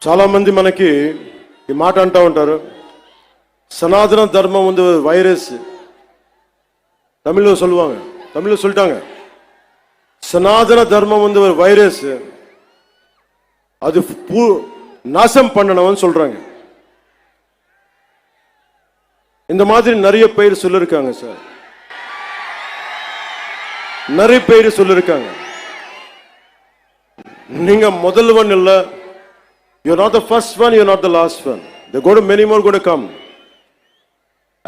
చాలా మంది మనకి ఈ మాట అంటూ ఉంటారు, సనాతన ధర్మం வந்து வைரஸ். தமிழ்ல சொல்லுவாங்க, தமிழ்ல சொல்லிட்டாங்க, சனாதன தர்மம் வந்து ஒரு வைரஸ், அது நாசம் பண்ணணும்னு சொல்றாங்க. இந்த மாதிரி நிறைய பேர் சொல்லிருக்காங்க சார், நிறைய பேர் சொல்லிருக்காங்க. நீங்க முதல்வன் இல்ல, you're not the first one, you're not the last one. There are many more going to come.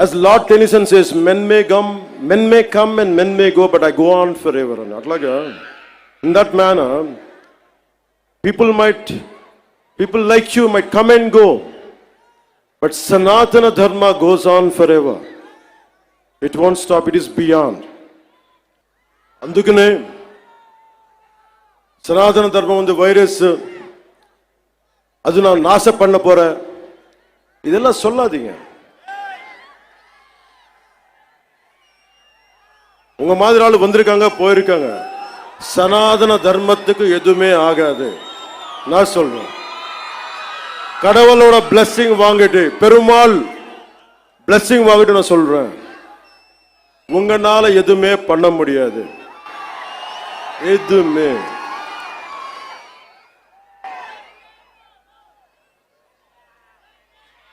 As Lord Tennyson says, men may come and men may go, but I go on forever. Not like in that manner, people like you might come and go, but Sanatana Dharma goes on forever. It won't stop, it is beyond. Andukane Sanatana Dharma on the virus, அது நான் நாச பண்ண போறேன், இதெல்லாம் சொல்லாதீங்க. உங்க மாதிரி ஆளு வந்திருக்காங்க போயிருக்காங்க. சனாதன தர்மத்துக்கு எதுவுமே ஆகாது. நான் சொல்றேன், கடவுளோட பிளெஸிங் வாங்கிட்டு, பெருமாள் பிளெஸிங் வாங்கிட்டு நான் சொல்றேன், உங்களால எதுவுமே பண்ண முடியாது. எதுவுமே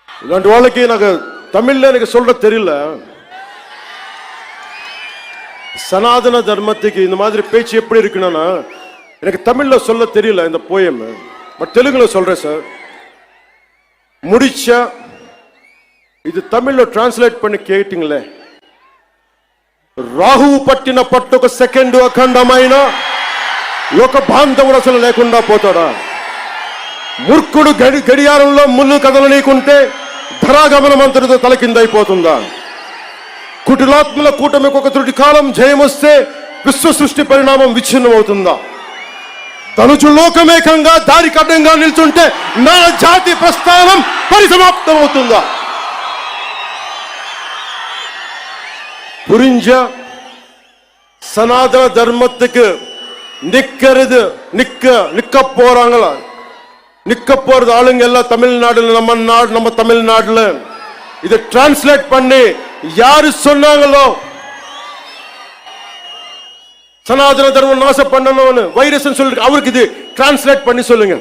இல்லாண்டி வாழ்க்கை எனக்கு தமிழ்ல எனக்கு சொல்ற தெரியல. சனாதன தர்மத்துக்கு இந்த மாதிரி பேச்சு எப்படி இருக்குன்னா எனக்கு தமிழ்ல சொல்ல தெரியல இந்த போயம், பட் தெலுங்குல சொல்றேன் சார். முடிச்சா இது தமிழ்ல டிரான்ஸ்லேட் பண்ணி கேட்டீங்களே, రాహువు పట్టిన పట్టొక సెకండ్ అఖండమైన లోక బాంధవుడు అసలు లేకుండా పోతాడా? మూర్ఖుడు గడియారంలో ముళ్ళు కదలనీకుంటే ధరాగమనం అంతటితో తల కింద అయిపోతుందా? కుటిలాత్మల కూటమికి ఒక త్రుటి కాలం జయమొస్తే విశ్వ సృష్టి పరిణామం విచ్ఛిన్నం అవుతుందా? తనుచు లోకమేకంగా దారి కడ్డంగా నిల్చుంటే నా జాతి ప్రస్థానం పరిసమాప్తం అవుతుందా? புரிஞ்ச சனாதன தர்மத்துக்கு நிக்கிறது நிக்க போறாங்களா? நிக்க போறது ஆளுங்க எல்லாம் தமிழ்நாடுல, நம்ம தமிழ்நாடுல இதை டிரான்ஸ்லேட் பண்ணி யாரு சொன்னாங்களோ சனாதன தர்மம் நாசம் பண்ணணும்னு வைரஸ் சொல்லி, அவருக்கு இது டிரான்ஸ்லேட் பண்ணி சொல்லுங்க.